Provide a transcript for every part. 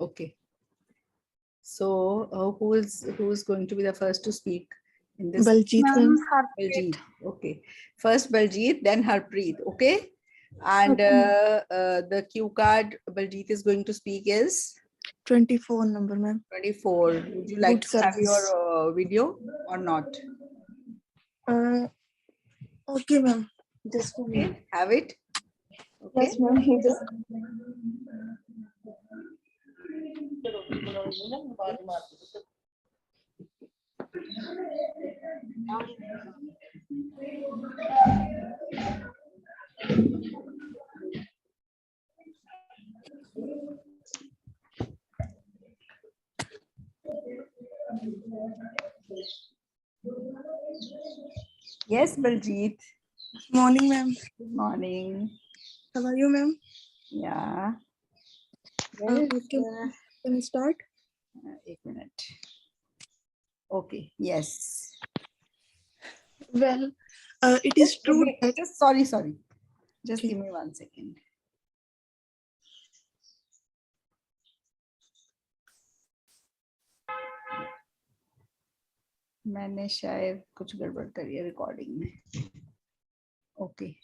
Okay. So who is going to be the first to speak in this? Baljeet ma'am. Baljeet. Okay. First Baljeet, then Harpreet. Okay. And the cue card Baljeet is going to speak is 24 number ma'am. 24. Would you like Good to have your service. video or not? Okay ma'am. Just a minute. Okay. Have it. Okay. Yes ma'am. He just Yes, Baljeet. morning ma'am. Good morning. How are you ma'am? Yeah. Okay. Can I start? 1 minute. Okay. Yes. Well, it is true that Just sorry. Just okay. give me 1 second. मैंने शायद कुछ गड़बड़ करी है recording में. Okay.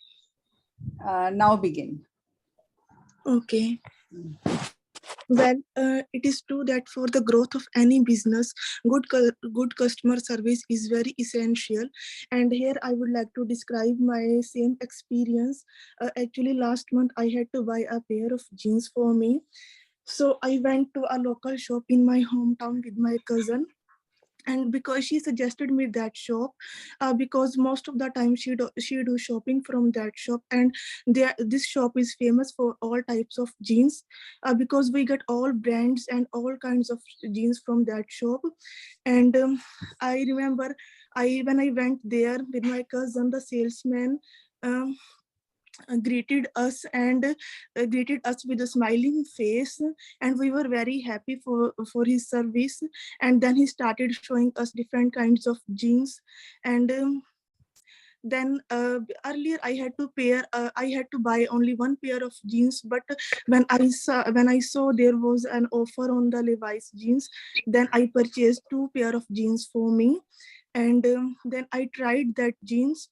Now begin. Okay. Well, it is true that for the growth of any business, good customer service is very essential. And here I would like to describe my same experience. Actually, last month I had to buy a pair of jeans for me. So I went to a local shop in my hometown with my cousin. And because she suggested me that shop, because most of the time she do shopping from that shop, and this shop is famous for all types of jeans, because we get all brands and all kinds of jeans from that shop. And I remember when I went there with my cousin, the salesman um, greeted us with a smiling face, and we were very happy for his service. And then he started showing us different kinds of jeans. And then earlier I had to buy only one pair of jeans, but when I saw there was an offer on the Levi's jeans, then I purchased 2 pair of jeans for me. And then I tried that jeans,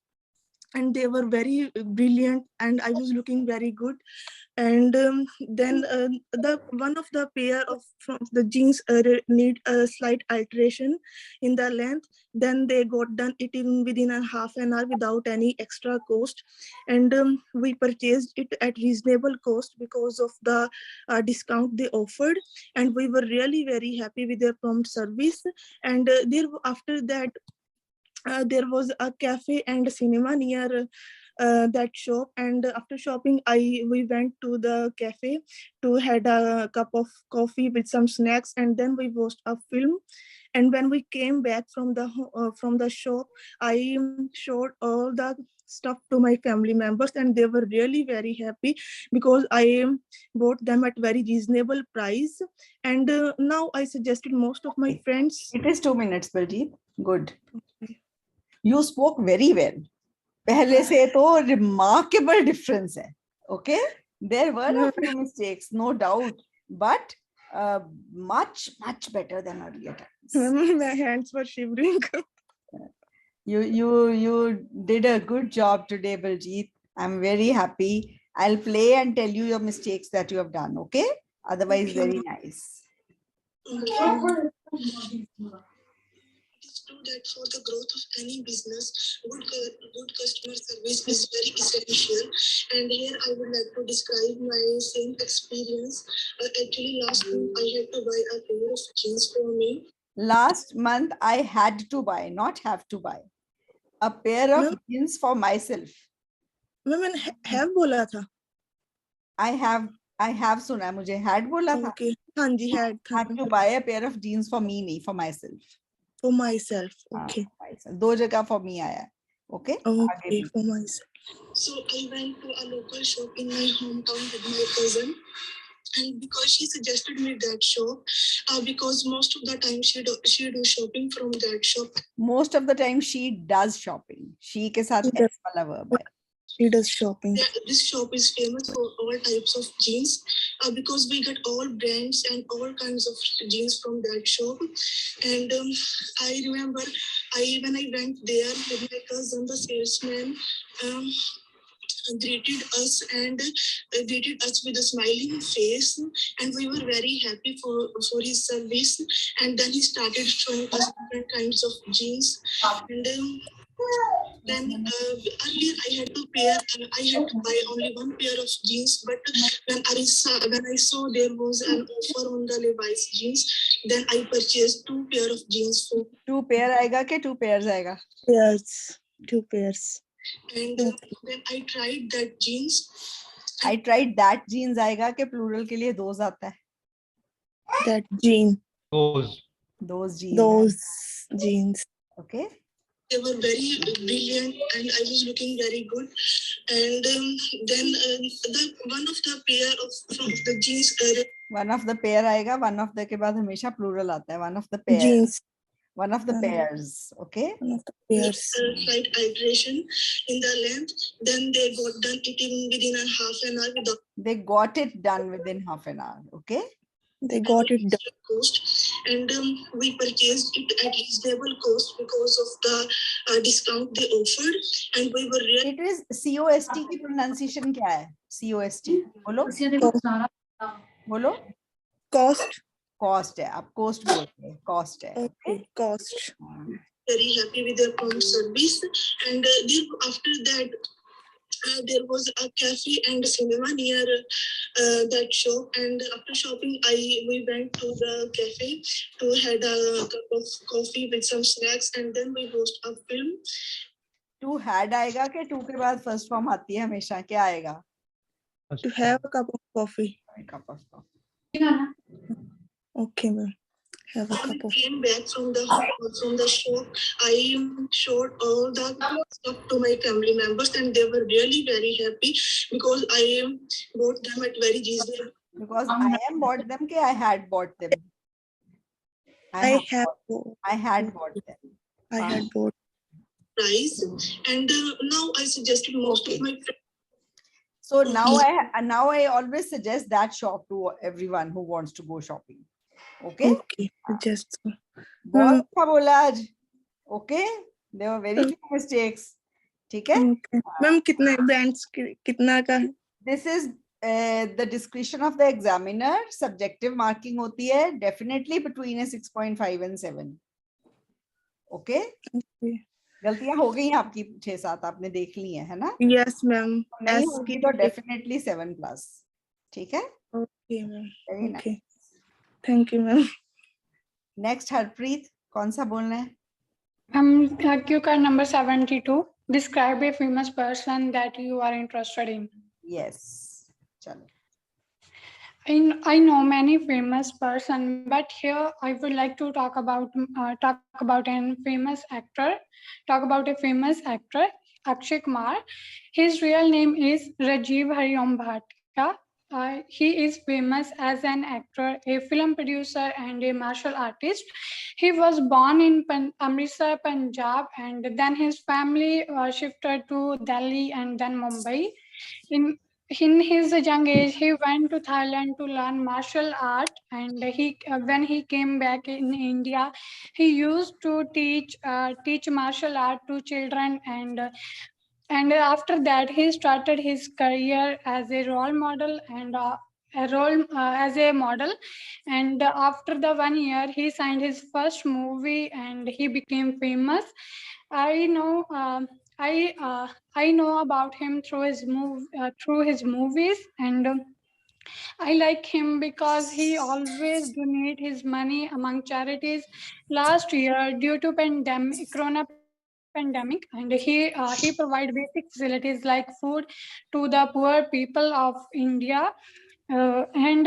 and they were very brilliant, and I was looking very good. And then the one of the pair of from the jeans need a slight alteration in the length. Then they got done it in within a half an hour without any extra cost. And we purchased it at reasonable cost because of the discount they offered, and we were really very happy with their prompt service. And after that, there was a cafe and a cinema near that shop. And after shopping, we went to the cafe to had a cup of coffee with some snacks, and then we watched a film. And when we came back from the shop, I showed all the stuff to my family members, and they were really very happy because I bought them at very reasonable price. And now I suggested most of my friends. It is 2 minutes, Baljeet. Good. You spoke very well. पहले से तो remarkable difference है. Okay, there were a few mistakes, no doubt, but much better than earlier times. My hands were shivering. You did a good job today, Baljeet. I'm very happy. I'll play and tell you your mistakes that you have done. Okay, otherwise very nice. It's true that for the growth of any business, good customer service is very essential. And here I would like to describe my same experience. Actually, last month I had to buy a pair of jeans for me. Last month I had to buy, not have to buy, a pair of jeans for myself. मैंने have बोला था. I have सुना, मुझे had बोला था. Okay. हाँ जी, had to buy a pair of jeans for me, नहीं for myself. For myself. Okay. दो जगह for me आया. Okay. Okay, for myself. So I went to a local shop in my hometown with my cousin. And because she suggested me that shop, because most of the time she do shopping from that shop. Most of the time she does shopping. She के साथ S वाला verb है. He does shopping. This shop is famous for all types of jeans because we get all brands and all kinds of jeans from that shop. And I remember when I went there with my cousin, the salesman greeted us and greeted us with a smiling face, and we were very happy for his service. And then he started showing us different kinds of jeans. And then earlier I had to buy only one pair of jeans, but when I saw there was an offer on the Levi's jeans, then I purchased 2 pair of jeans for 2 pair आएगा के 2 pairs आएगा? Yes, 2 pairs. and then I tried that jeans. I tried that jeans आएगा के plural के लिए those आता है? That jean. Those jeans. Those jeans. Okay. They were very brilliant and I was looking very good. And then one of the pair from the jeans. One of the pair आएगा, one of the के बाद हमेशा plural आता है. One of the pairs. Jeans. One of the pairs. Okay. One of the pairs. Slight alteration in the length. Then they got done it within a half an hour. They got it done within half an hour. Okay. They got it done. Cost, and we purchased it at reasonable cost because of the discount they offered, and we were really. It is COST की pronunciation क्या है? COST. बोलो. बोलो. Cost. Cost है. आप cost बोलते हैं. Cost है. Okay, cost. Very happy with their prompt service, and after that. There was a cafe and cinema near that shop, and after shopping we went to the cafe to had a cup of coffee with some snacks, and then we watched a film. To had आएगा के to के बाद first form आती है हमेशा? क्या आएगा? To have a cup of coffee. A cup of coffee. Okay, ma'am. Have a When cup I of. came back from the shop, I showed all the stuff to my family members, and they were really very happy because I bought them at very reasonable. Because I am bought them के I had bought them. I had bought them. I had bought. Price, and now I suggested most of my friends. So now I always suggest that shop to everyone who wants to go shopping. Okay. Okay, just so. बहुत अच्छा बोला आज. Okay. There were very few mistakes. ठीक है? Okay. Ma'am, कितने brands कितना का है? This is the discretion of the examiner. Subjective marking होती है. Definitely between a 6.5 and 7. Okay. Okay. गलतियां हो गई आपकी 6-7 आपने देख ली है ना? Yes, ma'am. नहीं होगी तो definitely 7+. ठीक है? Okay, ma'am. Very nice. Okay. Thank you, ma'am. Next, Harpreet, कौन सा बोलना है? Cue card number 72. Describe a famous person that you are interested in. Yes. चलो. I know many famous person, but here I would like to talk about a famous actor. Akshay Kumar. His real name is Rajiv Hariom Bhatia. He is famous as an actor, a film producer, and a martial artist. He was born in Amritsar, Punjab, and then his family shifted to Delhi and then Mumbai. In his young age, he went to Thailand to learn martial art, and when he came back in India, he used to teach martial art to children, and after that he started his career as a role model and as a model, and after the 1 year he signed his first movie and he became famous. I know about him through his movies, and I like him because he always donate his money among charities. Last year, due to corona pandemic, and he provide basic facilities like food to the poor people of India, and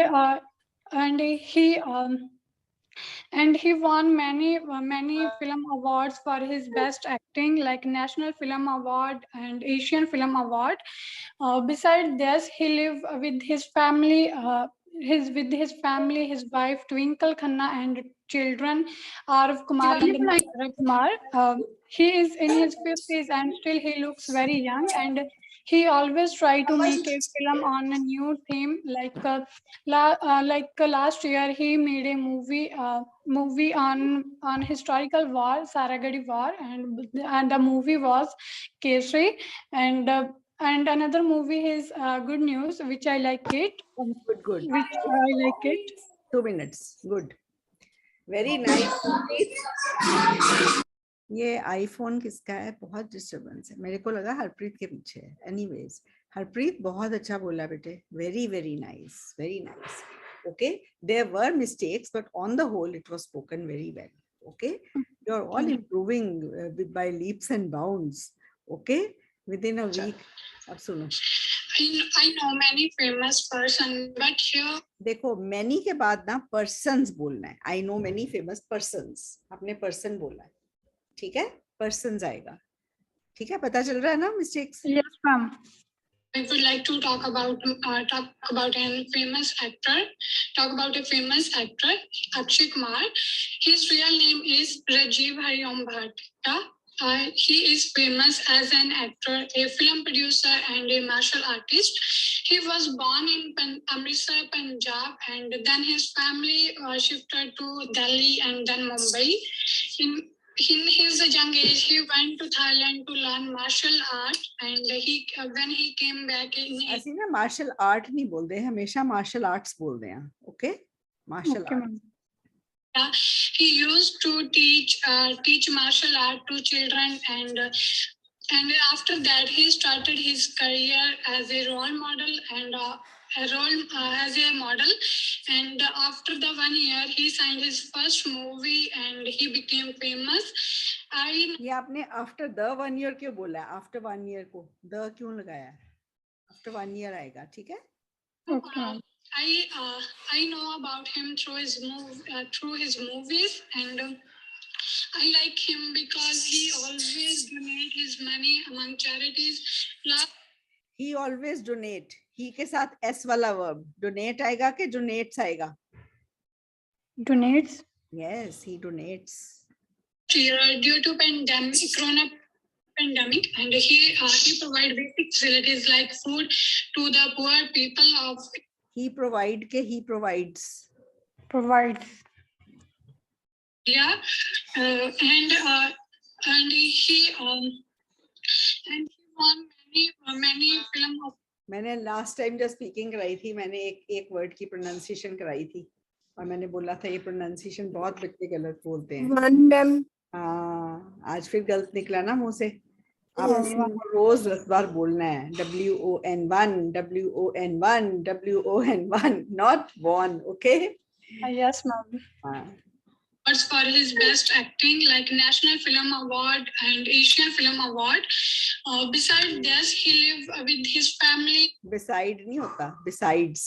he won many film awards for his best acting, like National Film Award and Asian Film Award. Besides this, he live with his family. His family, his wife Twinkle Khanna and children Arav Kumar and Nara Kumar. He is in his 50s and still he looks very young, and He always tried to make a film on a new theme. Last year, he made a movie on historical war, Saragadi War, and the movie was Kesari, and another movie is Good News, which I like it. Good. Which I like it. 2 minutes. Good. Very nice. ये iPhone किसका है? बहुत disturbance है, मेरे को लगा हरप्रीत के पीछे है। एनीवेज, हरप्रीत बहुत अच्छा बोला बेटे, very very nice, very nice. Okay, there were mistakes but on the whole it was spoken very well. Okay, you are all improving by leaps and bounds. Okay, within a week. अब सुनो, I know many famous person, but here देखो many के बाद ना persons बोलना है। I know many famous persons, आपने person बोला है, ठीक है? पर्सन्स आएगा, ठीक है? पता चल रहा है ना mistakes? yes, ma'am. I would like to talk about a famous actor. Talk about a famous actor, Akshay Kumar. His real name is Rajiv Hariom Bhatia. He is famous as an actor, a film producer, and a martial artist. He was born in Amritsar, Punjab, and then his family shifted to Delhi and then Mumbai. In his young age, he went to Thailand to learn martial art, and when he came back in ऐसी ना martial art नहीं बोलते, हमेशा martial arts बोलते हैं। Okay, martial art. he used to teach martial art to children, and after that he started his career as a role model and as a model, and after the 1 year he signed his first movie and he became famous. ये आपने after the 1 year क्यों बोला है? After 1 year को the क्यों लगाया है? After 1 year आएगा, ठीक है? I know about him through his movies, and I like him because he always donate his money among charities. He always donate. He के साथ s वाला verb donate आएगा कि donates आएगा? Donates. Yes, he donates. Due to corona pandemic, and he provide basic facilities like food to the poor people of. He provide के he provides. Provides. Yeah, and he won many film of. मैंने last time जब speaking कराई थी, मैंने एक word की pronunciation कराई थी और मैंने बोला था ये प्रोनाउंसिएशन बहुत बच्चे गलत बोलते हैं। हाँ, आज फिर गलत निकला ना मुंह से। आपने रोज 10 बार बोलना है, WON1 WON1 WON1, not one. Okay? Yes, ma'am. For his best acting, like National Film Award and Asian Film Award. Besides this, he lived with his family. Beside नहीं होता, besides.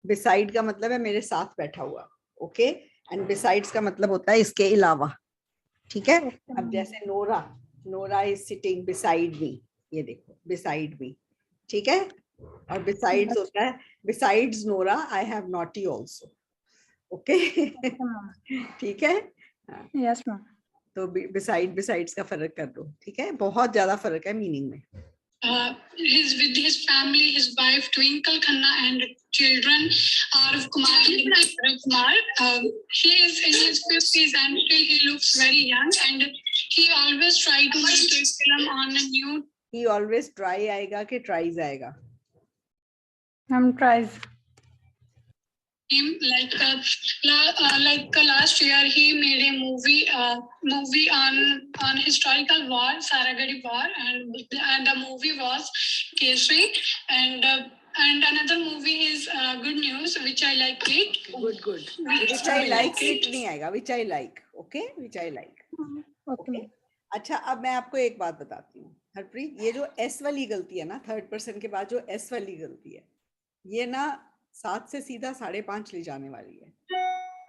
Beside का मतलब है मेरे साथ बैठा हुआ, okay? And besides का मतलब होता है इसके अलावा, ठीक है? अब जैसे Nora is sitting beside me, ये देखो beside me, ठीक है? और besides होता है besides Nora, I have Naughty also. Okay, ठीक है? Yes ma'am. तो besides का फर्क कर दो, ठीक है? बहुत ज्यादा फर्क है मीनिंग में। With his family, his wife Twinkle Khanna and children Arav Kumar and Kumar. He is in his 50s and still he looks very young, and he always try to make a film on a new. He always try आएगा कि tries आएगा? Tries. Like last year he made a movie on historical war, Saragadi War, and the movie was Kesari, and another movie is Good News, which I like it. Good. Which I like it नहीं आएगा, which I like. Okay, which I like. Okay. अच्छा, अब मैं आपको एक बात बताती हूँ हरप्रीत, ये जो S वाली गलती है ना, थर्ड पर्सन के बाद जो S वाली गलती है, ये ना 7 से सीधा 5.5 ले जाने वाली है।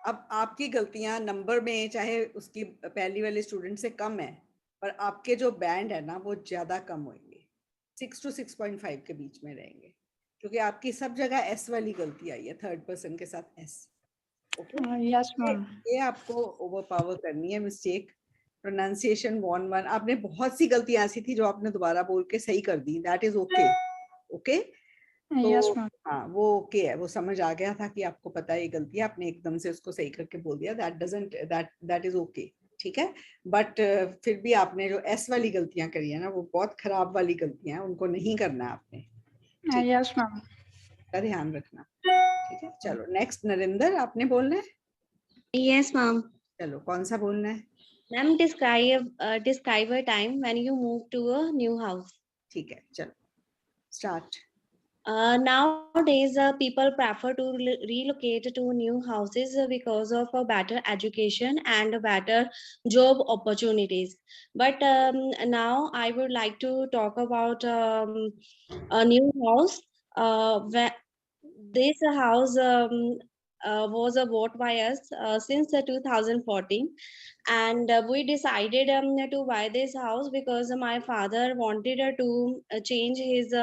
अब आपकी गलतियां नंबर में चाहे उसकी पहली वाले स्टूडेंट से कम है, पर आपके जो बैंड है ना वो ज्यादा कम होंगे, 6 to 6.5 के बीच में रहेंगे, क्योंकि आपकी सब जगह S वाली गलती आई है, थर्ड पर्सन के साथ S। Okay, yes ma'am. ये आपको ओवरपावर करनी है मिस्टेक, प्रोनाउंसिएशन 1 आपने बहुत सी गलतियां ऐसी थी जो आपने दोबारा बोल के सही कर दी, दैट इज ओके। ओके, तो Yes, ma'am. हाँ वो ओके है, वो समझ आ गया था कि आपको पता है ये गलती है, आपने एकदम से उसको सही करके बोल दिया, दैट इज ओके, ठीक है। बट फिर भी आपने जो एस वाली गलतियां करी है ना, वो बहुत खराब वाली गलतियां हैं, उनको नहीं करना है आपने, ठीक है, Yes, ma'am. का ध्यान रखना, ठीक है। चलो नेक्स्ट नरेंद्र, आपने बोलना है। Yes, ma'am. चलो कौन सा बोलना है? Ma'am, describe a time when you moved to a new house. ठीक है, चलो start. Nowadays, people prefer to relocate to new houses because of a better education and better job opportunities. But now I would like to talk about a new house. This house was bought by us since 2014, and we decided to buy this house because my father wanted to change his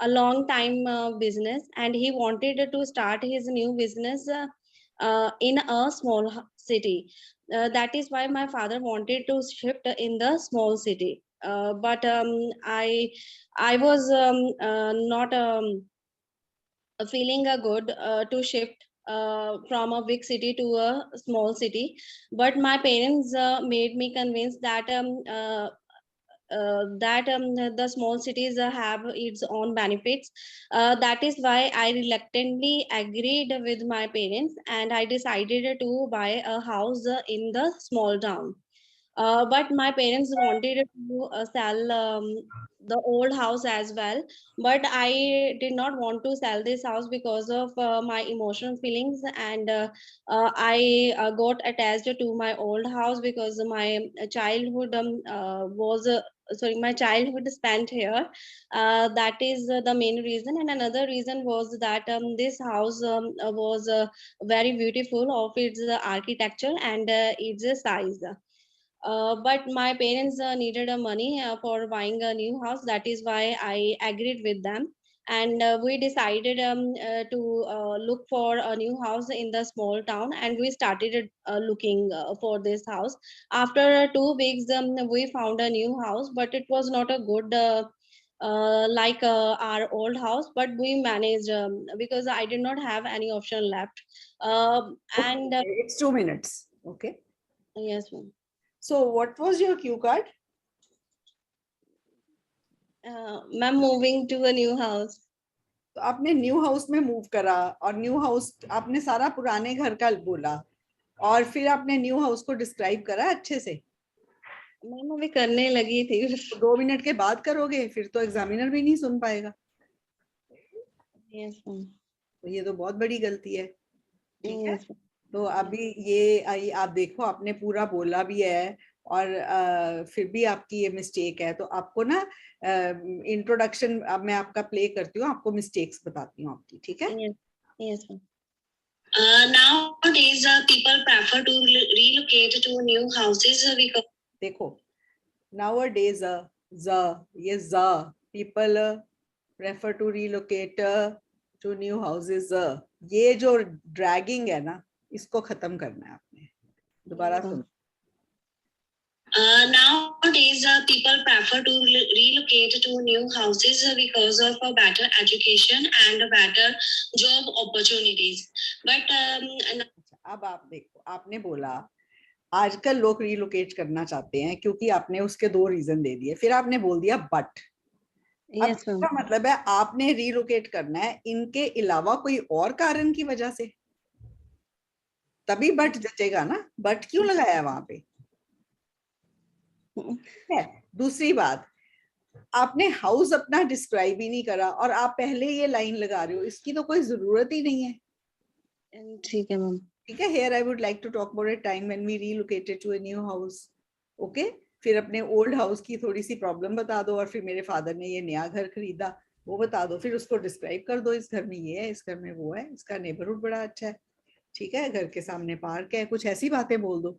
a long time business, and he wanted to start his new business in a small city. That is why my father wanted to shift in the small city. But I was not feeling good to shift from a big city to a small city, but my parents made me convinced that the small cities have its own benefits. That is why I reluctantly agreed with my parents, and I decided to buy a house in the small town. But my parents wanted to sell the old house as well, but I did not want to sell this house because of my emotional feelings, and I got attached to my old house because my childhood was sorry, my childhood spent here. That is the main reason, and another reason was that this house was very beautiful of its architecture and its size. But my parents needed money for buying a new house. That is why I agreed with them. And we decided to look for a new house in the small town. And we started looking for this house. After 2 weeks, we found a new house, but it was not a good like our old house, but we managed because I did not have any option left. And it's 2 minutes, okay. yes, ma'am. So what was your cue card? Ma'am, moving to a new house. तो आपने new house में move करा, और new house आपने सारा पुराने घर का बोला, और फिर आपने न्यू हाउस को डिस्क्राइब करा अच्छे से। मैम अभी करने लगी थी। तो 2 मिनट के बाद करोगे, फिर तो एग्जामिनर भी नहीं सुन पाएगा। Yes ma'am. तो ये तो बहुत बड़ी गलती है, ठीक है। यस। तो अभी ये आप देखो, आपने पूरा बोला भी है, और फिर भी आपकी ये मिस्टेक है। तो आपको ना इंट्रोडक्शन अब मैं आपका प्ले करती हूँ, आपको मिस्टेक्स बताती हूँ आपकी, ठीक है। Yes ma'am. Nowadays, people prefer to relocate to new houses because देखो nowadays ये people prefer to relocate to new houses, ये जो ड्रैगिंग है ना, इसको खत्म करना है आपने। दोबारा सुनो। Nowadays, people prefer to relocate to new houses because of a better education and better job opportunities. But अब आप देखो, आपने बोला आजकल लोग रिलोकेट करना चाहते हैं क्योंकि आपने उसके 2 रीजन दे दिए, फिर आपने बोल दिया बट। अब इसका मतलब है आपने रिलोकेट करना है इनके अलावा कोई और कारण की वजह से, तभी बट जचेगा ना। बट क्यों लगाया वहां पे है? दूसरी बात, आपने हाउस अपना डिस्क्राइब ही नहीं करा और आप पहले ये लाइन लगा रहे हो, इसकी तो कोई जरूरत ही नहीं है। ठीक है मैम। ठीक है। Here I would like to talk about a time when we relocated to a new house. Okay? फिर अपने ओल्ड हाउस की थोड़ी सी प्रॉब्लम बता दो, और फिर मेरे फादर ने ये नया घर खरीदा वो बता दो, फिर उसको डिस्क्राइब कर दो, इस घर में ये है, इस घर में वो है, इसका नेबरहुड बड़ा अच्छा है, ठीक है, घर के सामने पार्क है, कुछ ऐसी बातें बोल दो,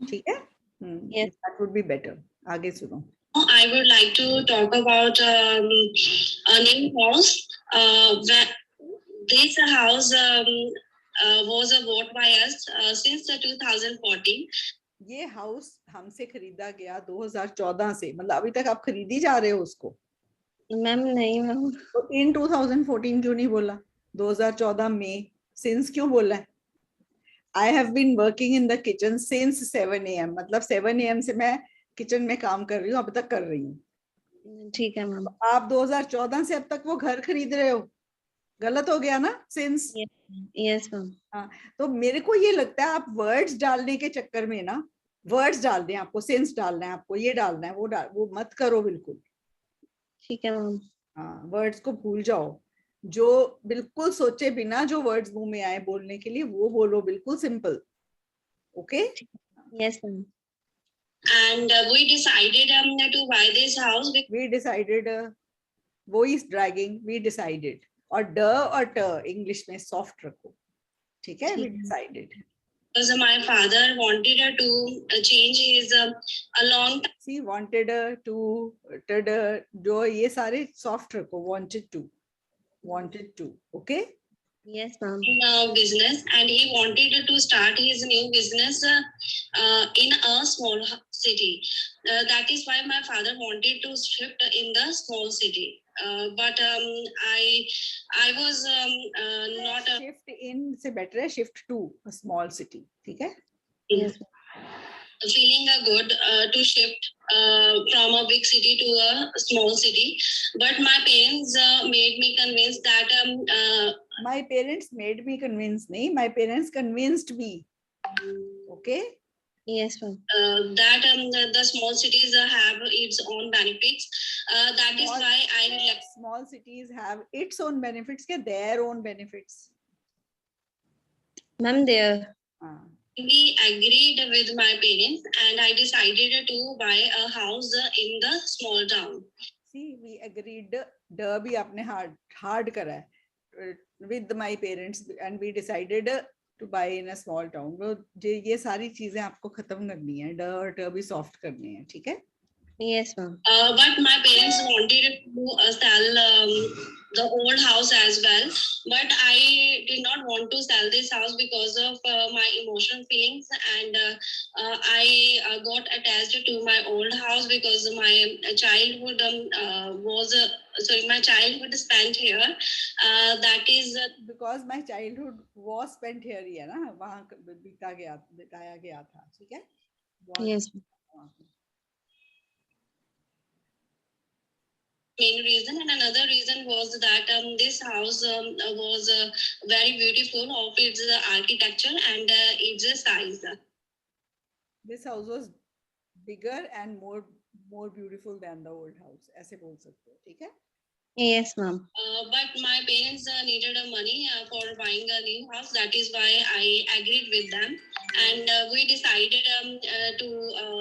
ठीक है। That would be better. आगे सुनो। I would like to talk about a new house. This house was bought by us since 2014, ये हाउस हमसे खरीदा गया 2014 से, मतलब अभी तक आप खरीदी जा रहे हो उसको, मैम नहीं मैम, तो इन 2014 क्यों नहीं बोला? 2014 में सिंस क्यों बोला है? I have been working in the kitchen since 7 AM, मतलब 7 AM से मैं किचन में काम कर रही हूँ, अब तक कर रही हूँ। ठीक है मैम। आप 2014 से अब तक वो घर खरीद रहे हो, गलत हो गया ना सिंस। Yes ma'am. हाँ, तो मेरे को ये लगता है आप वर्ड्स डालने के चक्कर में ना, वर्ड्स डाल दें, आपको सिंस डालना है, आपको ये डालना है, वो मत करो बिल्कुल। ठीक है मैम। हाँ, वर्ड्स को भूल जाओ, जो बिल्कुल सोचे बिना जो वर्ड्स मुंह में आए बोलने के लिए वो बोलो, बिल्कुल simple. Okay. Yes ma'am. And we decided to buy this house because we decided, voice dragging, we decided, और ड और ट इंग्लिश में सॉफ्ट रखो, ठीक है? We decided. my father wanted to change his a long see wanted to, टेड, जो ये सारे सॉफ्ट रखो, wanted to, okay? yes ma'am business, and he wanted to start his new business in a small city. That is why my father wanted to shift in the small city. But I was not shift in से better है shift to a small city, ठीक है? yes, feeling good to shift from a big city to a small city. But my parents made me convinced that My parents made me convince, नहीं, my parents convinced me, okay? yes ma'am. That the small cities have its own benefits. That is why I like Small cities have its own benefits, क्या their own benefits? ma'am there. हाँ, agreed with my parents, and I decided to buy a house in the small town. see we agreed, ड भी आपने hard करा है, with my parents, and we decided to buy in a small town. ये सारी चीजें आपको खत्म करनी है, ड और ट भी सॉफ्ट करनी है, ठीक है? Yes ma'am. But my parents wanted to sell the old house as well, but I did not want to sell this house because of my emotional feelings, and I got attached to my old house because my childhood was sorry, my childhood spent here. That is Because my childhood was spent here ही है ना, वहाँ बिताया गया था, ठीक है? yes. Main reason, and another reason was that this house was very beautiful of its architecture and its size. This house was bigger and more beautiful than the old house, ऐसे बोल सकते हो, ठीक है? Yes ma'am. But my parents needed money for buying a new house. That is why I agreed with them, and we decided to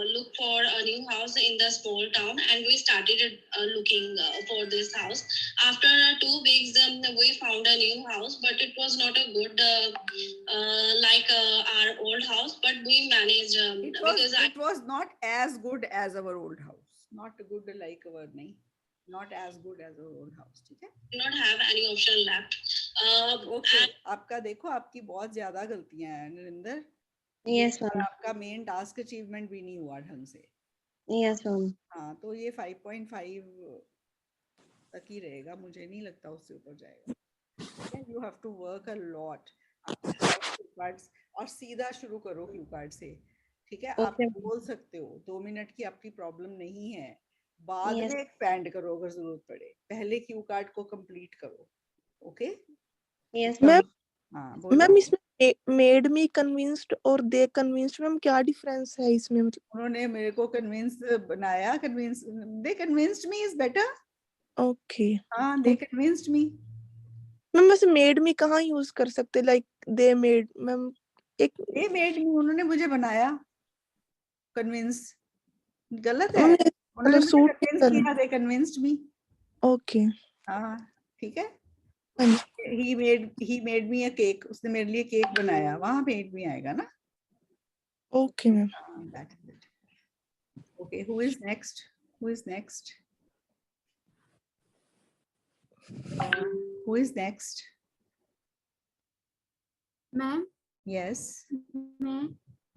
look for a new house in the small town, and we started looking for this house. After 2 weeks we found a new house, but it was not a good like our old house, but we managed it was not as good as our old house, not good like our, नहीं, not as good as our old house, ठीक है? did not have any option left. Okay, आपका देखो, आपकी बहुत ज्यादा गलतियां हैं नरेंद्र। Yes और ma'am. आपका मेन टास्क अचीवमेंट भी नहीं हुआ ढंग से। Yes ma'am. हाँ, तो ये 5.5 तक ही रहेगा, मुझे नहीं लगता उससे ऊपर जाएगा। You have to work a lot और सीधा शुरू करो क्यू कार्ड से, ठीक है? आप Okay. बोल सकते हो, 2 मिनट की आपकी प्रॉब्लम नहीं है, बाद Yes. में एक्सपेंड करो अगर जरूरत पड़े, पहले क्यू कार्ड को कंप्लीट करो, ओके? Yes ma'am ma'am. हाँ, बोलो। मैम इसमें मेड मी कन्विंस्ड और दे कन्विंस्ड मैम क्या डिफरेंस है इसमें? मतलब उन्होंने मेरे को कन्विंस बनाया, they convinced me is better. Okay हाँ, दे कन्विंस्ड मी। मैम वैसे मेड मी कहाँ यूज कर सकते, लाइक दे मेड मैम एक दे मेड मी, उन्होंने मुझे बनाया, कन्विंस गलत है, मैम उन्होंने मतलब मुझे सूट कन्विंस किया, दे कन्विंस्ड मी। ओके हाँ, ठीक है? हाँ जी he made me a cake, उसने मेरे लिए केक बनाया, वहां made me आएगा ना? Okay ma'am That is it. Okay, who is next? Who is next? Who is next? Ma'am Yes. मैं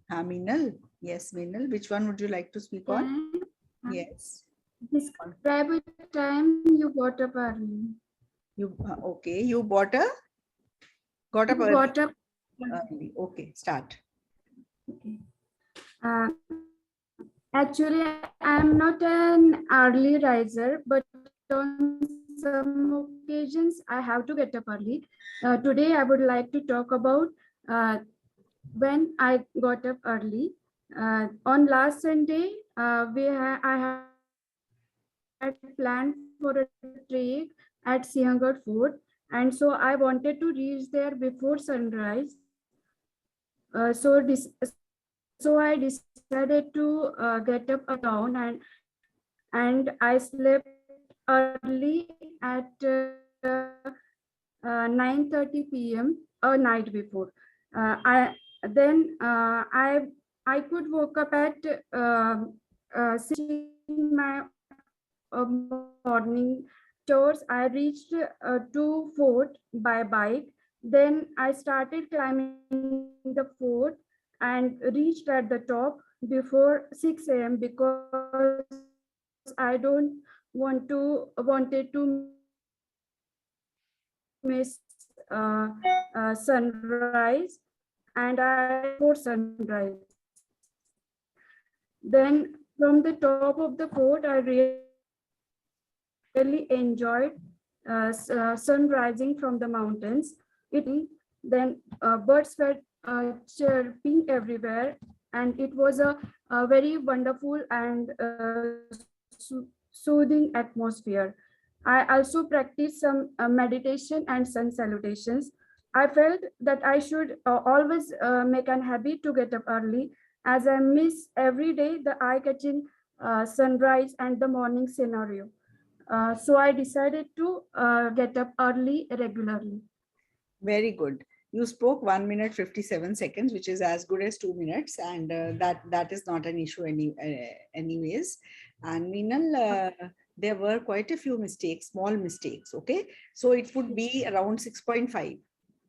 हाँ, Meenal. Yes, Meenal, which one would you like to speak on? Can Yes. describe a time you got up early. You okay? You got up You early. got up. Early. Okay, start. Okay. Uh, Actually, I am not an early riser, but on some occasions I have to get up early. Today, I would like to talk about when I got up early. On last Sunday, I had planned for a trek at Siangad Fort, and so I wanted to reach there before sunrise. So I decided to get up down and I slept early at 9:30 p.m. a night before. I then I could woke up at 6 morning tours. I reached to fort by bike. Then I started climbing the fort and reached at the top before 6 a.m. because I don't wanted to miss sunrise, and I for sunrise. Then from the top of the fort, I really enjoyed sun rising from the mountains. Then birds were chirping everywhere, and it was a very wonderful and soothing atmosphere. I also practiced some meditation and sun salutations. I felt that I should always make an habit to get up early, as I miss every day the eye-catching sunrise and the morning scenario. So I decided to get up early regularly. Very good. You spoke 1 minute 57 seconds, which is as good as 2 minutes, and that is not an issue anyways. And Meenal, there were quite a few mistakes, small mistakes. Okay, so it would be around 6.5.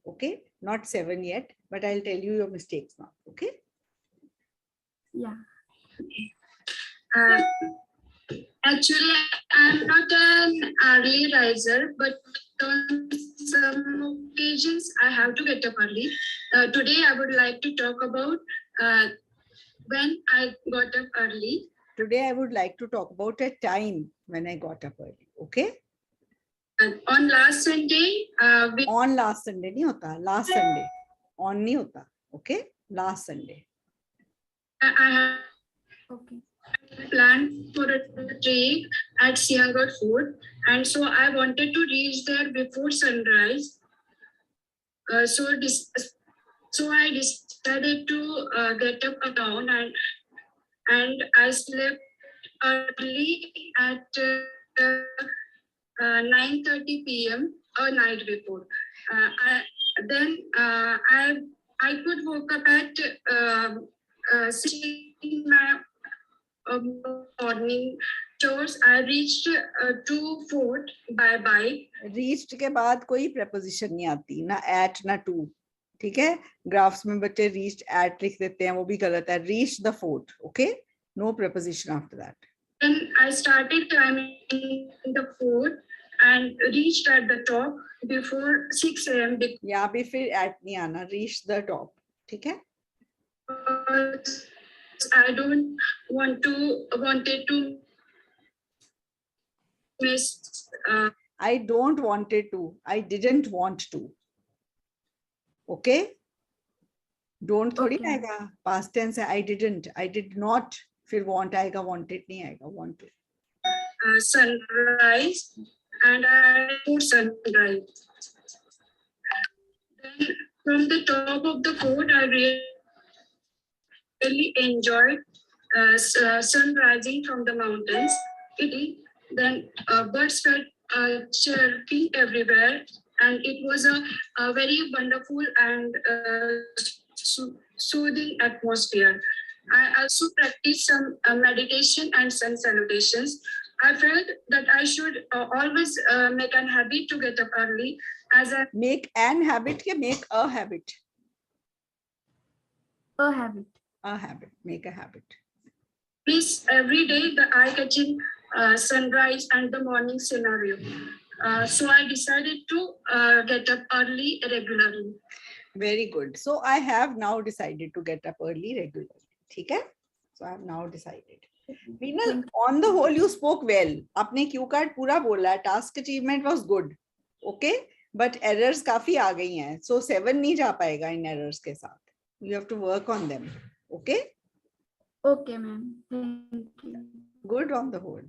Okay, not 7 yet, but I'll tell you your mistakes now. Okay. Yeah. Actually, I'm not an early riser, but on some occasions I have to get up early. Today, I would like to talk about when I got up early. Today, I would like to talk about a time when I got up early. Okay. On last Sunday, On last Sunday नहीं होता, last Sunday. On नहीं होता. Okay. Last Sunday. I have Okay. planned for a trek at Siangad Fort, and so I wanted to reach there before sunrise. So I decided to get up down and I slept early at 9:30 p.m. a night before. I could woke up at 6 my morning chores. I reached to fort by bike. Reached के बाद कोई preposition नहीं आती, ना at ना to. ठीक है, graphs में बच्चे reached at लिख देते हैं, वो भी गलत है. Reached the fort. Okay, no preposition after that. Then I started climbing the fort and reached at the top before 6 a.m. यहाँ भी फिर at नहीं आना, reach the top. ठीक है. because I don't wanted to miss. I don't wanted to. I didn't want to. Okay. Don't थोड़ी Okay. आएगा. Past tense है. I didn't. I did not. फिर want आएगा. Wanted नहीं आएगा. Want to. Sunrise, and I put sunrise. Then from the top of the fort, I really enjoyed sun rising from the mountains. Then birds were chirping everywhere, and it was a very wonderful and soothing atmosphere. I also practiced some meditation and sun salutations. I felt that I should always make an habit to get up early, as I Make an habit या make a habit. A habit. A habit. Make a habit. Miss every day the eye-catching sunrise and the morning scenario. So I decided to get up early regularly. Very good. So I have now decided to get up early regularly. ठीक है? So I have now decided. Veena, on the whole, you spoke well. आपने Q card पूरा बोला. Task achievement was good. Okay, but errors काफी आ गई हैं. So 7 नहीं जा पाएगा इन errors के साथ. You have to work on them. Okay? Okay, ma'am. Thank you. Good on the whole.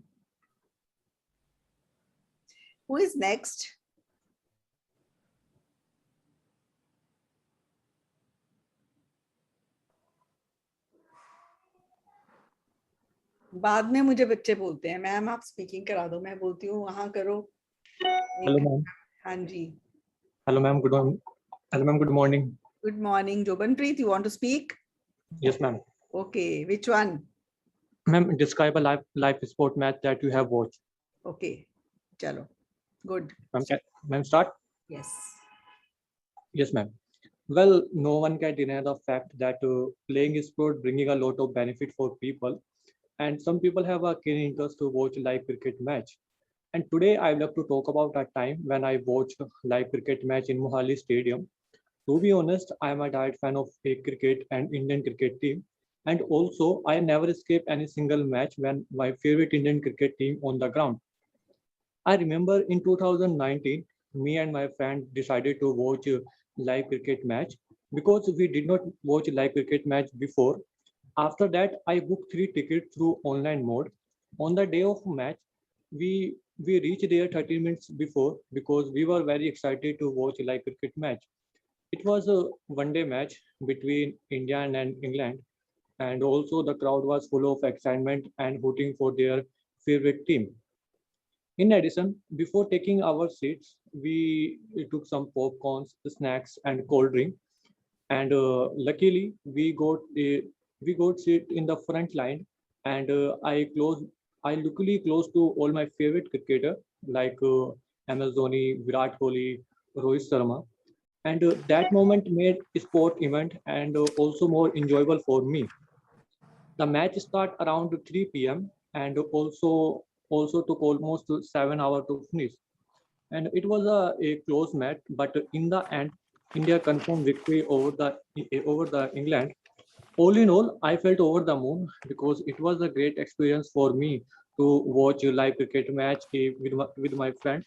Who is next? बाद में मुझे बच्चे बोलते हैं मैम आप स्पीकिंग करा दो, मैं बोलती हूँ वहां करो. Hello ma'am. हाँ जी. Hello ma'am, good morning. Hello ma'am, good morning. Good morning. Jobanpreet, you want to speak? Yes ma'am. Okay, which one? Ma'am, describe a live sport match that you have watched. Okay, chalo. Good. Ma'am, start. Yes. Yes ma'am. Well, no one can deny the fact that playing sport bringing a lot of benefit for people, and some people have a keen interest to watch live cricket match. And today I would like to talk about a time when I watched live cricket match in Mohali Stadium. To be honest, I am a diehard fan of cricket and Indian cricket team. And also, I never escape any single match when my favorite Indian cricket team on the ground. I remember in 2019, me and my friend decided to watch a live cricket match because we did not watch live cricket match before. After that, I booked 3 tickets through online mode. On the day of match, we reached there 30 minutes before because we were very excited to watch a live cricket match. It was a one-day match between India and England, and also the crowd was full of excitement and hooting for their favorite team. In addition, before taking our seats, we took some popcorns, snacks, and cold drink. And luckily, we got seat in the front line, and I luckily close to all my favorite cricketer like MS Dhoni, Virat Kohli, Rohit Sharma. And that moment made sport event and also more enjoyable for me. The match start around 3 p.m. and also took almost 7 hours to finish. And it was a close match, but in the end, India confirmed victory over the England. All in all, I felt over the moon because it was a great experience for me to watch a live cricket match with my friend.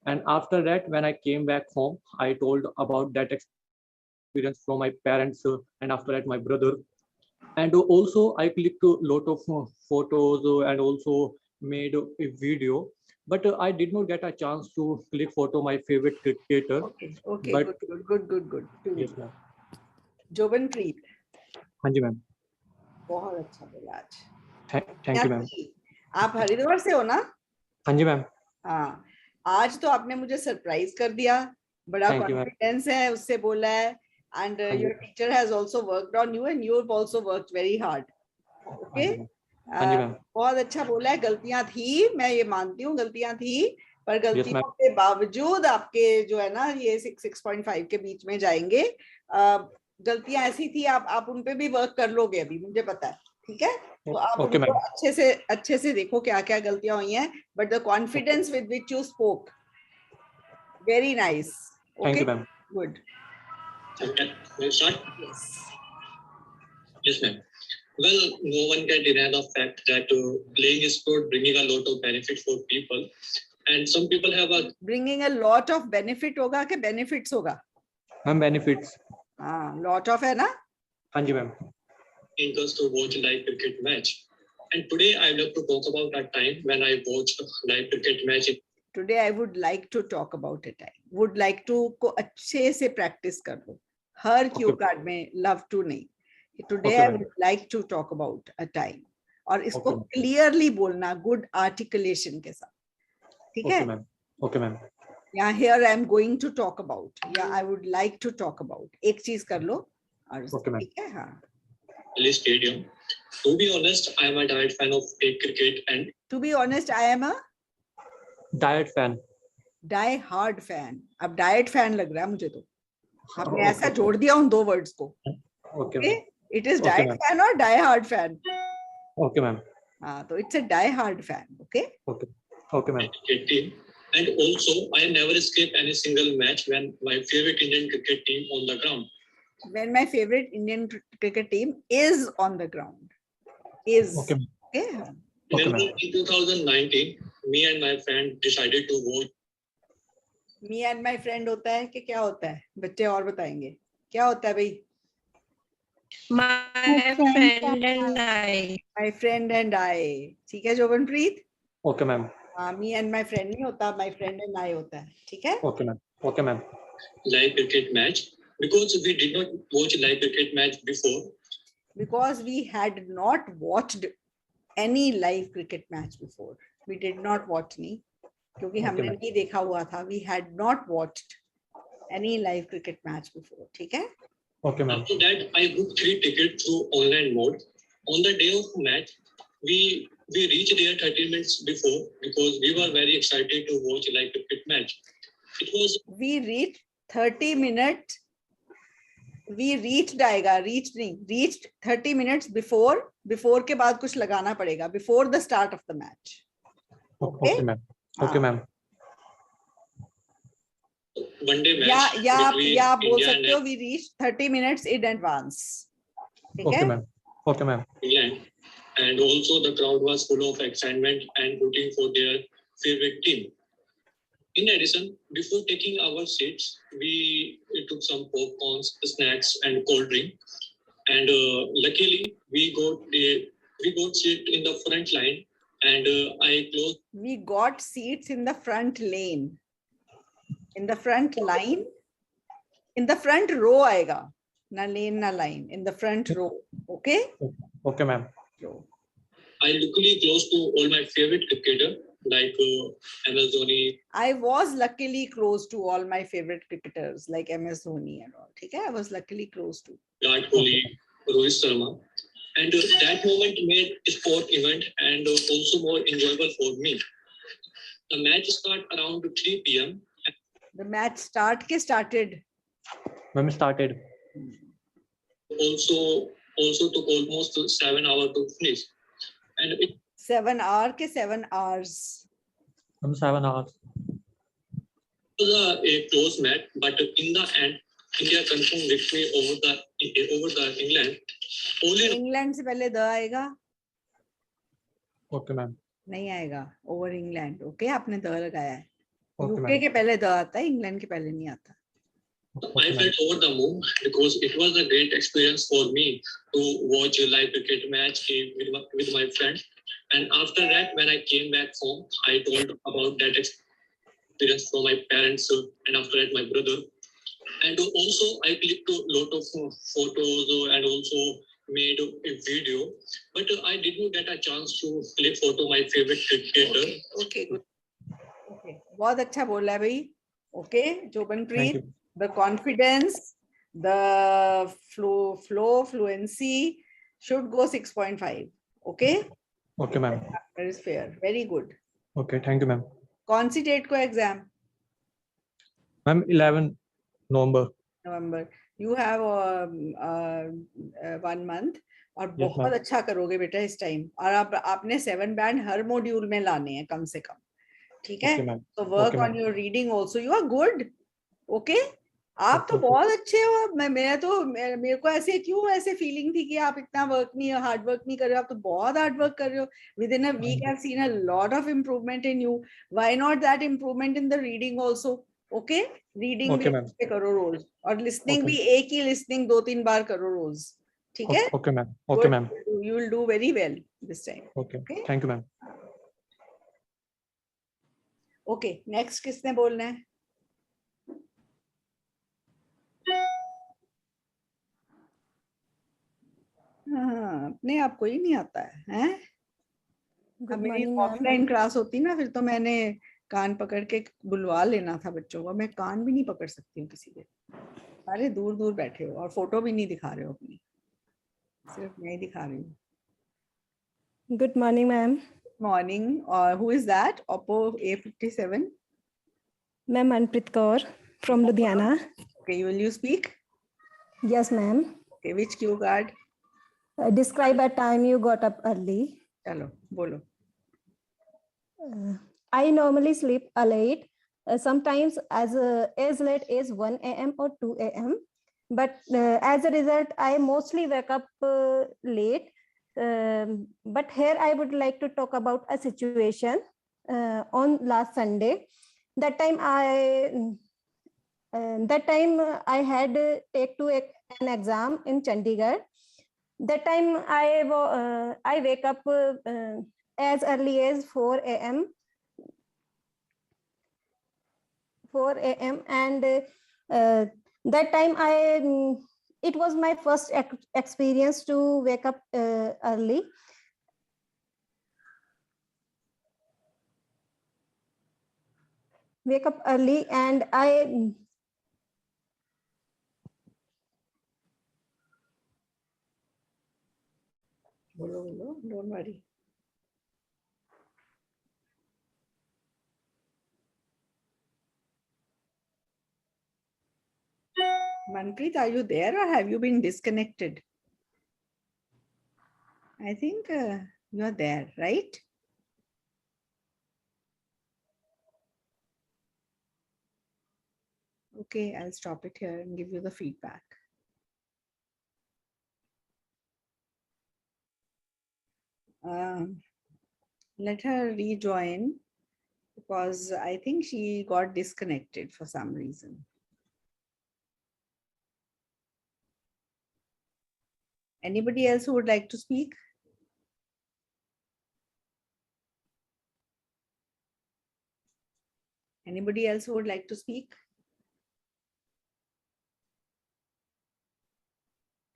And after that, when I came back home, I told about that experience from my parents and after that my brother. And also I clicked a lot of photos and also made a video. But I did not get a chance to click photo my favorite cricketer. Okay, but, good. Yes ma'am. Jobanpreet. हाँ जी ma'am. बहुत अच्छा बोला आज. Thank you ma'am. आप हरिद्वार से हो ना? हाँ जी मैम. हाँ, आज तो आपने मुझे सरप्राइज कर दिया. बड़ा कॉन्फिडेंस है, उससे बोला है. And your teacher has also worked on you and you have also worked very hard. Okay? बहुत अच्छा बोला है. गलतियां थी, मैं ये मानती हूँ गलतियां थी, पर गलतियों के बावजूद आपके जो है ना ये 6.5 के बीच में जाएंगे. गलतियां ऐसी थी, आप उन पे भी वर्क कर लोगे अभी, मुझे पता है. ठीक है, तो आप उनको अच्छे से देखो क्या क्या गलतियां हुई हैं. But the confidence with which you spoke, very nice. Thank you ma'am. Good. Yes. Yes, ma'am. Well, no one can deny the fact that playing sport bringing a lot of benefit for people, and some people have a bringing a lot of benefit होगा कि benefits होगा? Ma'am, benefits. हाँ, lot of है ना? हाँ जी ma'am. Interest to watch live cricket match, and today I would like to talk about a time when I watched live cricket match. Today I would like to talk about a time. Would like to को अच्छे से practice कर लो. हर Q card में love to नहीं. Today I would like to talk about a time. और इसको clearly बोलना, good articulation के साथ. ठीक है? Okay ma'am. Yeah, here I am going to talk about. Yeah, I would like to talk about. एक चीज कर लो. और ठीक है, हाँ. Stadium. To be honest, I am a diehard fan of cricket and. To be honest, I am a. Diehard fan. Die-hard fan. अब diet fan लग रहा है मुझे तो. आपने ऐसा जोड़ दिया उन 2 वर्ड्स को. Okay. It is Okay, diet ma'am. fan or die hard fan? Okay, ma'am. So it's a die hard fan. Okay. Okay. Okay, ma'am. Cricket team. And also, I never escape any single match when my favorite Indian cricket team on the ground. When my favorite Indian cricket team is on the ground. Is. Okay. Okay. Okay, Remember, ma'am. in 2019, me and my friend decided to watch. Me and my friend होता है कि क्या होता है? बच्चे और बताएंगे. क्या होता है भाई? My friend and I. My friend and I. ठीक है Jobanpreet? Okay, ma'am. Me and my friend नहीं होता, my friend and I होता है. ठीक है? Okay, ma'am. Okay, ma'am. Live cricket match because we did not watch live cricket match before. Because we had not watched any live cricket match before. We did not watch नहीं, क्योंकि हमने ma'am. नहीं देखा हुआ था. We had not watched any live cricket match before. ठीक है? Okay, ma'am. After that, I booked 3 tickets through online mode. On the day of match, we reached there 30 minutes before because we were very excited to watch live cricket match. It was We reached 30 minutes. We reached आएगा, reached नहीं, reached 30 minutes before. Before के बाद कुछ लगाना पड़ेगा. Before the start of the match. Okay, ma'am. Okay, ma'am. one day match. या आप बोल India सकते and हो we reached 30 minutes in advance. ठीक Okay, है? ma'am. Okay, ma'am. England. And also the crowd was full of excitement and rooting for their favorite team. In addition, before taking our seats, we took some popcorns, snacks, and cold drink. And luckily, we got seat in the front line. And I closed. We got seats in the front lane. In the front line. In the front row आएगा. Na lane, na line. In the front row. Okay? Okay, ma'am. Row. I luckily close to all my favorite cricketer like MS Dhoni. I was luckily close to all my favorite cricketers like MS Dhoni and all. Okay? I was luckily close to. Virat Kohli, Rohit Sharma. And that moment made sport event and also more enjoyable for me. The match start around 3 p.m. The match started. Ma'am, started. Also took almost 7 hours to finish. And it 7 hours. Ma'am, 7 hours. was a close match, but in the end, India confirmed victory over the England. Only England से पहले the आएगा. Okay, ma'am. नहीं आएगा. Over England. Okay? आपने the लगाया है. Okay, UK ma'am. के पहले द आता है, England के पहले नहीं आता. I felt over the moon because it was a great experience for me to watch a live cricket match with my friend. And after that, when I came back home, I told about that experience from my parents and after that my brother. And also I clicked a lot of photos and also made a video. But I did not get a chance to click photo my favorite cricketer. Okay, good. Okay, बहुत अच्छा बोला है भाई. Okay, Thank Jobanpreet. you. The confidence, the fluency should go 6.5. Okay? Okay, ma'am. That is fair. Very good. Okay, thank you, ma'am. कौन सी date को exam? Ma'am, 11 November. November. You have 1 month और Yes, बहुत ma'am. अच्छा करोगे बेटा इस time. और आपने 7 बैंड हर मॉड्यूल में लाने हैं कम से कम. ठीक है? Okay, ma'am. So work Okay, on ma'am. your reading also. You are good. Okay? आप तो Okay. बहुत अच्छे हो. मेरे को ऐसे फीलिंग थी कि आप इतना हार्ड वर्क नहीं कर रहे हो. आप तो बहुत हार्ड वर्क कर रहे हो. Within a week I've seen a lot of improvement in you. Why not that improvement in the reading also? Okay? Reading Okay, भी ma'am. अच्छे करो रोज और listening Okay. भी एक ही listening 2-3 बार करो रोज. ठीक है? Okay, ma'am. Okay, Good. ma'am. You will do very well this time. Okay. Okay. Thank you, ma'am. Okay, next किसने बोलना है? हाँ, अपने आप को ही नहीं आता है, हैं? अब मेरी ऑफलाइन क्लास होती ना फिर तो मैंने कान पकड़ के बुलवा लेना था बच्चों को. मैं कान भी नहीं पकड़ सकती हूँ किसी के. सारे दूर दूर बैठे हो और फोटो भी नहीं दिखा रहे हो अपनी. सिर्फ मैं ही दिखा रही हूँ. Good morning, ma'am. Morning. Who is that? Oppo A57. Ma'am, Manpreet Kaur from Ludhiana. Okay, will you speak? Yes, ma'am. Okay, which cue card? Describe a time you got up early. चलो बोलो. I normally sleep late, sometimes as late as 1 a.m. or 2 a.m. But as a result, I mostly wake up late. But here I would like to talk about a situation on last Sunday. That time I had take to an exam in Chandigarh. That time I wake up as early as 4 a.m. 4 a.m. and that time it was my first experience to wake up early. Wake up early and बोलो बोलो. Don't worry. Manpreet, are you there or have you been disconnected? I think you are there, right? Okay, I'll stop it here and give you the feedback. Let her rejoin because I think she got disconnected for some reason. Anybody else who would like to speak? Anybody else who would like to speak?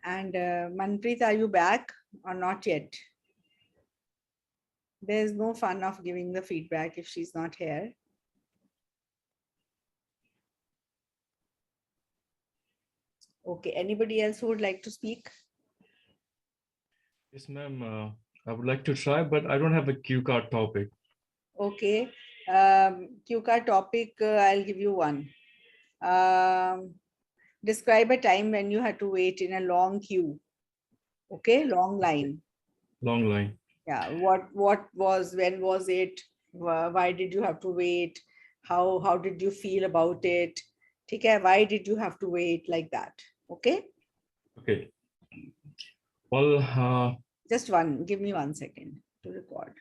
And Manpreet, are you back or not yet? There's no fun of giving the feedback if she's not here. Okay, anybody else who would like to speak? Yes, ma'am. I would like to try, but I don't have a cue card topic. Okay, cue card topic, I'll give you one. Describe a time when you had to wait in a long queue. Okay, long line. Long line. Yeah, when was it? Why did you have to wait? How did you feel about it? Okay, why did you have to wait like that? Okay. Okay. Well, just one. Give me 1 second to record.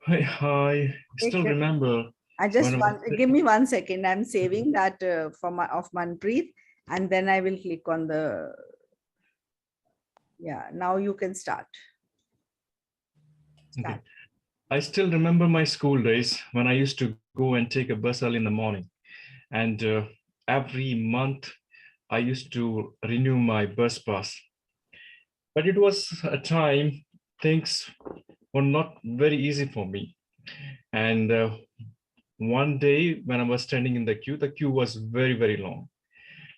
I still remember. I just give me 1 second. I'm saving that of Manpreet, and then I will click on the. Yeah, now you can start. Okay. I still remember my school days when I used to go and take a bus early in the morning, and every month I used to renew my bus pass. But it was a time things were not very easy for me. And one day when I was standing in the queue was very, very long.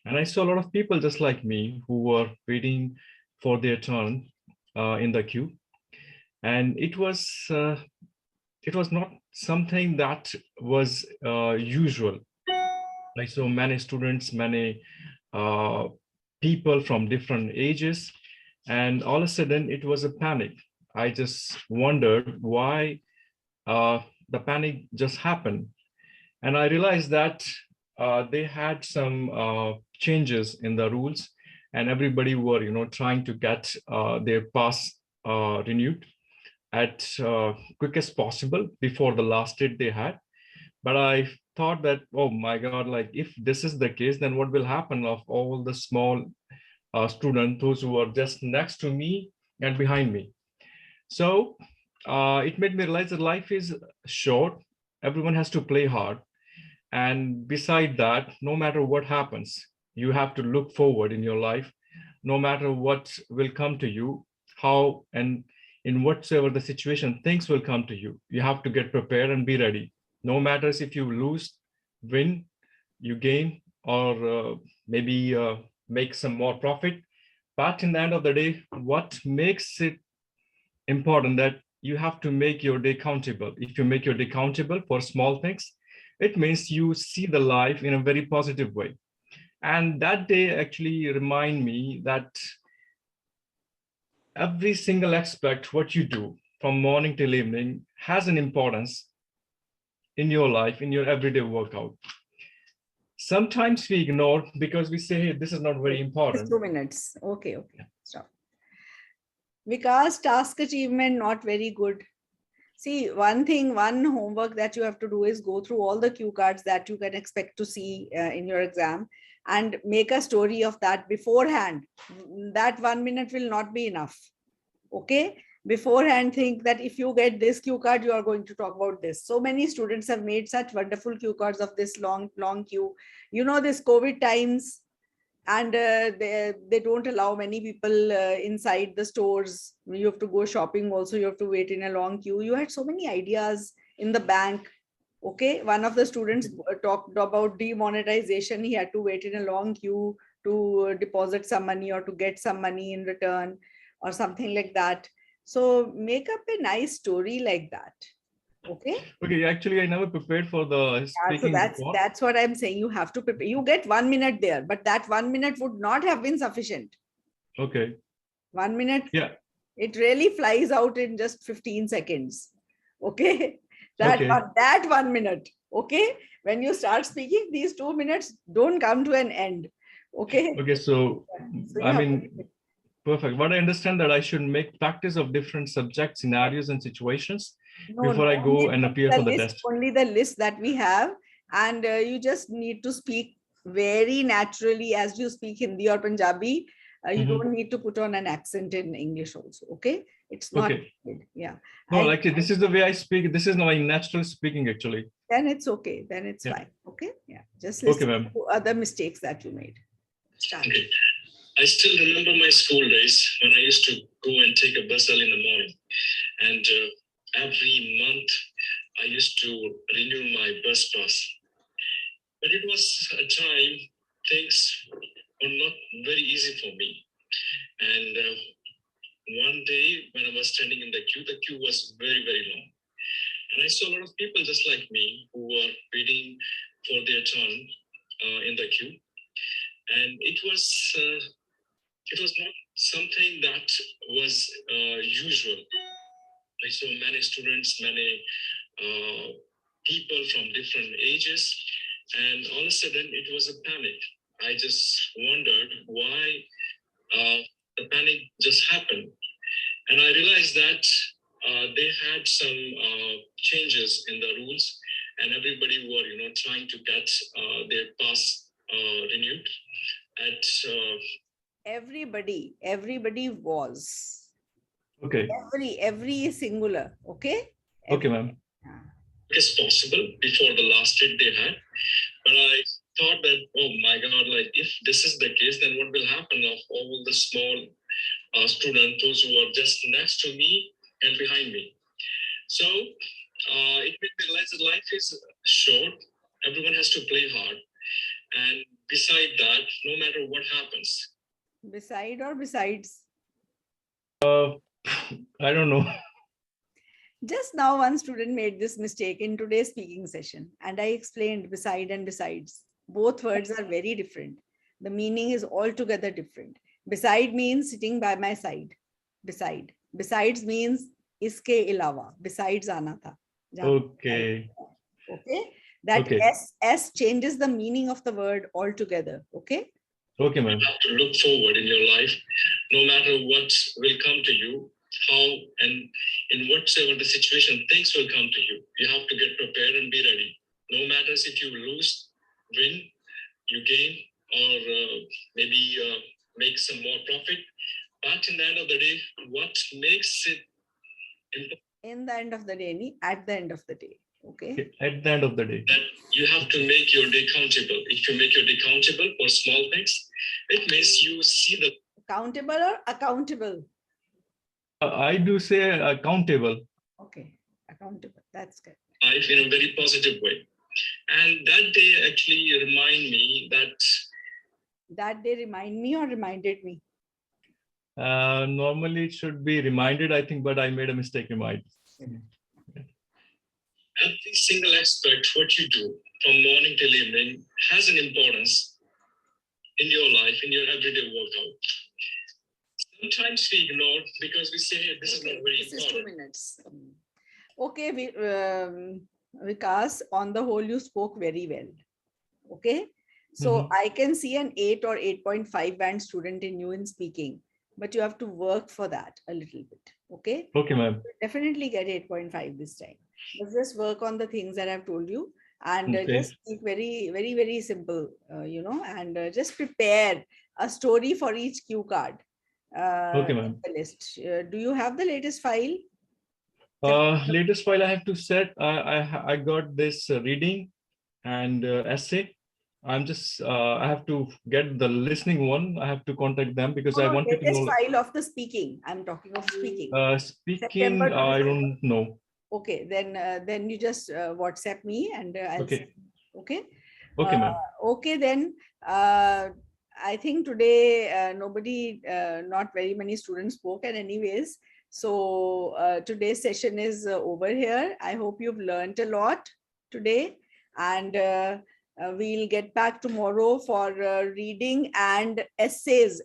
And I saw a lot of people just like me who were waiting for their turn in the queue. And it was not something that was usual. I saw many students, many people from different ages, and all of a sudden it was a panic. I just wondered why the panic just happened. And I realized that they had some changes in the rules, and everybody were, trying to get their pass renewed at quick as possible before the last date they had. But I thought that, oh my God, like if this is the case, then what will happen of all the small students, those who are just next to me and behind me? So it made me realize that life is short. Everyone has to play hard. And beside that, no matter what happens, you have to look forward in your life, no matter what will come to you, how and in whatsoever the situation, things will come to you. You have to get prepared and be ready. No matters if you lose, win, you gain, or maybe make some more profit. But in the end of the day, what makes it important that you have to make your day countable. If you make your day countable for small things, it means you see the life in a very positive way. And that day actually remind me that every single aspect, what you do from morning till evening, has an importance in your life, in your everyday workout. Sometimes we ignore because we say, hey, this is not very Just important. 2 minutes. Okay, stop. Because task achievement not very good. See, one homework that you have to do is go through all the cue cards that you can expect to see in your exam and make a story of that beforehand. That 1 minute will not be enough. Okay, beforehand think that if you get this cue card, you are going to talk about this. So many students have made such wonderful cue cards of this long queue. You know, this COVID times, and they don't allow many people inside the stores. You have to go shopping also, you have to wait in a long queue. You had so many ideas in the bank. Okay, one of the students talked about demonetization. He had to wait in a long queue to deposit some money or to get some money in return or something like that. So make up a nice story like that. Okay. Okay, actually, I never prepared for the speaking. So that's what I'm saying. You have to prepare. You get 1 minute there, but that 1 minute would not have been sufficient. Okay. 1 minute. Yeah. It really flies out in just 15 seconds. Okay. That 1 minute. Okay. When you start speaking, these 2 minutes don't come to an end. Okay. Okay. So I mean, perfect. What I understand that I should make practice of different subject scenarios and situations before I go and appear for the test. Only the list that we have, and you just need to speak very naturally as you speak Hindi or Punjabi. You don't need to put on an accent in English also. Okay, it's not. Okay. Yeah. No, actually, this is the way I speak. This is my natural speaking actually. Then it's okay. Then it's fine. Okay. Yeah. Just listen to other mistakes that you made. Start. Okay. I still remember my school days when I used to go and take a bus early in the morning, and every month I used to renew my bus pass. But it was a time things were not very easy for me. And one day when I was standing in the queue was very, very long. And I saw a lot of people just like me who were waiting for their turn in the queue. And it was not something that was usual. I saw many students, many people from different ages, and all of a sudden it was a panic. I just wondered why the panic just happened. And I realized that they had some changes in the rules, and everybody were, trying to get their pass renewed. Everybody was. Okay. Every singular. Okay. Okay, ma'am. It's possible before the last date they had, but I thought that, oh my God, like if this is the case, then what will happen of all the small students, those who are just next to me and behind me? So it made me realize that life is short. Everyone has to play hard. And beside that, no matter what happens. Beside or besides? I don't know. Just now, one student made this mistake in today's speaking session, and I explained beside and besides. Both words are very different. The meaning is altogether different. Beside means sitting by my side. Beside. Besides means iske ilawa. Besides aana tha. Okay. Okay. That S changes the meaning of the word altogether. Okay. Okay, ma'am. You have to look forward in your life, no matter what will come to you, how and in whatsoever the situation, things will come to you. You have to get prepared and be ready. No matter if you lose, win, you gain, or maybe make some more profit. But in the end of the day, what makes it important? In the end of the day, at the end of the day. Okay. At the end of the day. That you have to make your day countable. If you make your day countable for small things, it means you see the countable or accountable. I do say accountable. Okay, accountable. That's good. Life in a very positive way. And that day actually remind me that. That day remind me or reminded me? Normally it should be reminded, I think, but I made a mistake. Remind. Every single aspect, what you do from morning till evening, has an importance in your life, in your everyday workout. Sometimes we ignore because we say this is not very This is important. 2 minutes. Okay, Vikas, on the whole, you spoke very well. Okay, so I can see an 8 or 8.5 band student in you in speaking, but you have to work for that a little bit. Okay. Okay, ma'am. Definitely get 8.5 this time. But just work on the things that I've told you, and Okay. just speak very, very, very simple, and just prepare a story for each cue card. Okay, ma'am. The list. Do you have the latest file? Latest file I have to set. I got this reading and essay. I'm just I have to get the listening one. I have to contact them because I wanted to Latest know. file of the speaking. I'm talking of speaking. Speaking, September I 25. don't know. Okay, then you just WhatsApp me and I'll Okay. send. Okay. Okay, ma'am. Okay, then I think today nobody, not very many students spoke, and anyways, so today's session is over here. I hope you've learned a lot today, and we'll get back tomorrow for reading and essays,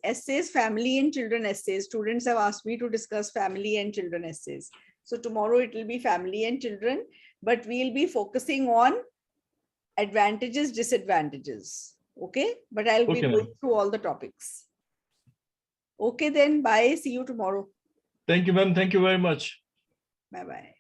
family and children essays. Students have asked me to discuss family and children essays. So tomorrow it will be family and children, but we'll be focusing on advantages, disadvantages. Okay, but I'll be Okay, going ma'am. through all the topics. Okay, then bye. See you tomorrow. Thank you, ma'am. Thank you very much. Bye bye.